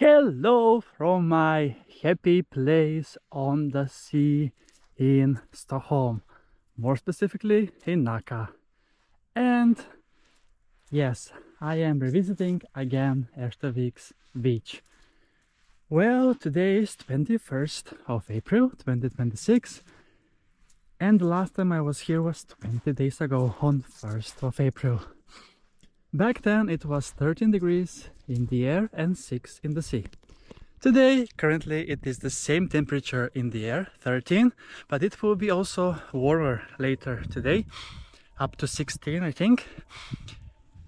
Hello from my happy place on the sea in Stockholm, more specifically in Nacka. And yes, I am revisiting again Erstaviks beach. Well, today is 21st of April 2026, and the last time I was here was 20 days ago on 1st of April. Back then it was 13 degrees in the air and 6 in the sea. Today, currently, it is the same temperature in the air, 13, but it will be also warmer later today, up to 16, I think.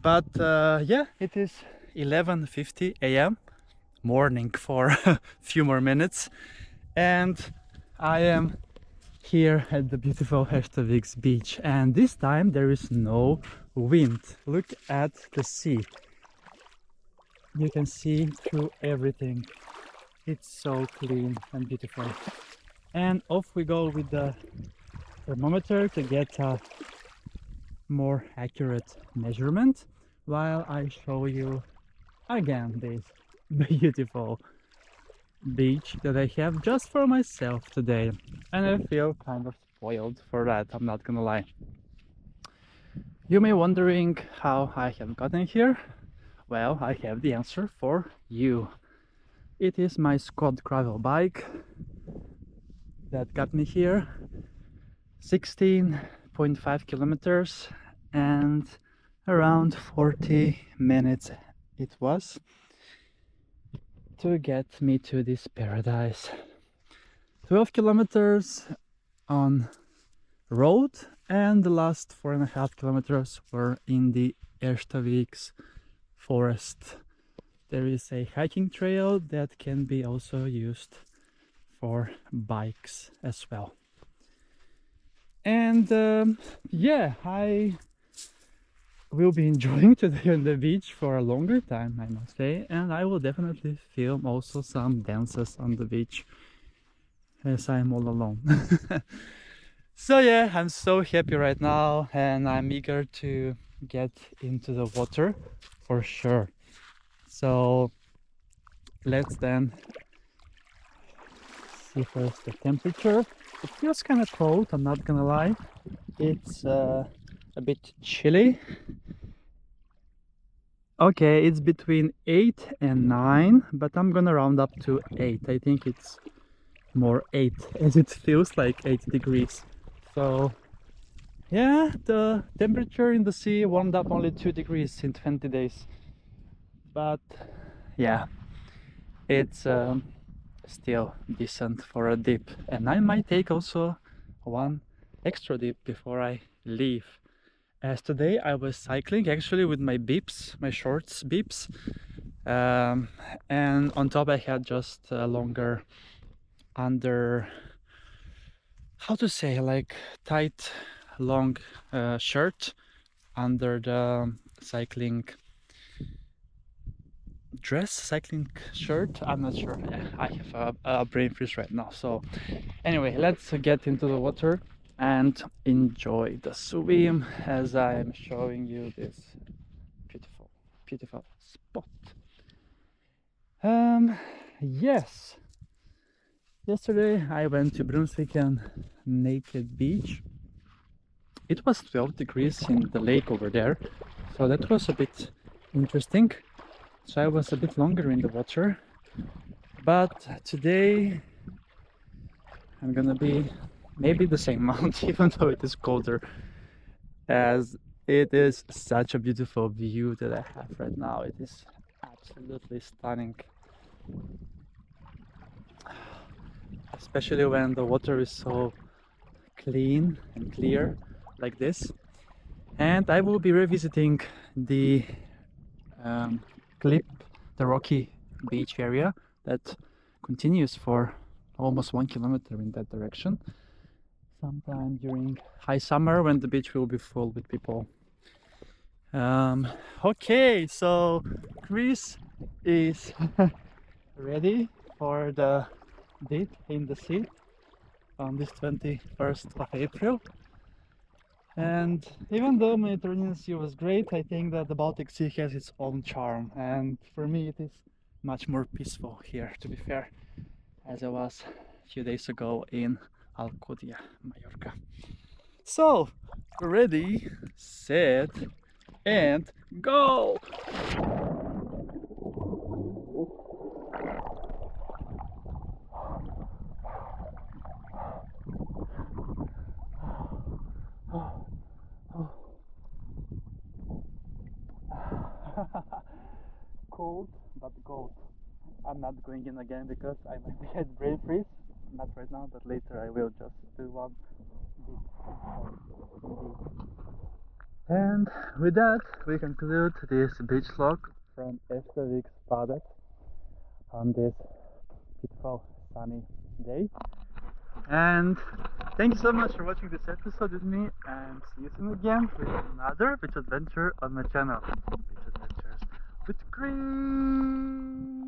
But yeah, it is 11:50 a.m. morning for a few more minutes, and I am here at the beautiful Erstaviks beach, and this time there is no wind. Look at the sea. You can see through everything. It's so clean and beautiful. And off we go with the thermometer to get a more accurate measurement while I show you again this beautiful beach that I have just for myself today. And I feel kind of spoiled for that, I'm not gonna lie. You may wondering how I have gotten here. Well, I have the answer for you. It is my squad gravel bike that got me here. 16.5 kilometers and around 40 minutes it was to get me to this paradise. 12 kilometers on road, and the last 4.5 kilometers were in the Erstaviks forest. There is a hiking trail that can be also used for bikes as well. And yeah, I will be enjoying today on the beach for a longer time, I must say, and I will definitely film also some dances on the beach as I'm all alone. So yeah, I'm so happy right now, and I'm eager to get into the water for sure. So let's then see first the temperature. It feels kind of cold, I'm not gonna lie. It's a bit chilly. Okay, it's between 8 and 9, but I'm gonna round up to 8. I think it's more 8 as it feels like 8 degrees. So yeah, the temperature in the sea warmed up only 2 degrees in 20 days. But yeah, it's still decent for a dip, and I might take also one extra dip before I leave, as today I was cycling actually with my bips, my shorts bips, and on top I had just a longer under, how to say, like tight long shirt under the cycling dress, cycling shirt. I'm not sure. I have a brain freeze right now. So anyway, let's get into the water and enjoy the swim as I am showing you this beautiful spot. Yes, yesterday I went to Brunsviken Naked Beach. It was 12 degrees in the lake over there, so that was a bit interesting. So I was a bit longer in the water, but today I'm gonna be maybe the same amount, even though it is colder, as it is such a beautiful view that I have right now. It is absolutely stunning, especially when the water is so clean and clear like this. And I will be revisiting the the rocky beach area that continues for almost 1 kilometer in that direction, sometime during high summer when the beach will be full with people. Okay, so Chris is ready for the dip in the sea on this 21st of April. And even though Mediterranean Sea was great, I think that the Baltic Sea has its own charm, and for me it is much more peaceful here, to be fair, as I was a few days ago in Alcudia, Mallorca. So, ready, set, and go! Cold, but gold. I'm not going in again because I might get brain freeze. Not right now, but later I will just do one big. And with that, we conclude this beach vlog from Erstaviksbadet on this beautiful sunny day. And thank you so much for watching this episode with me, and see you soon again with another beach adventure on my channel. Beach Adventures with Green.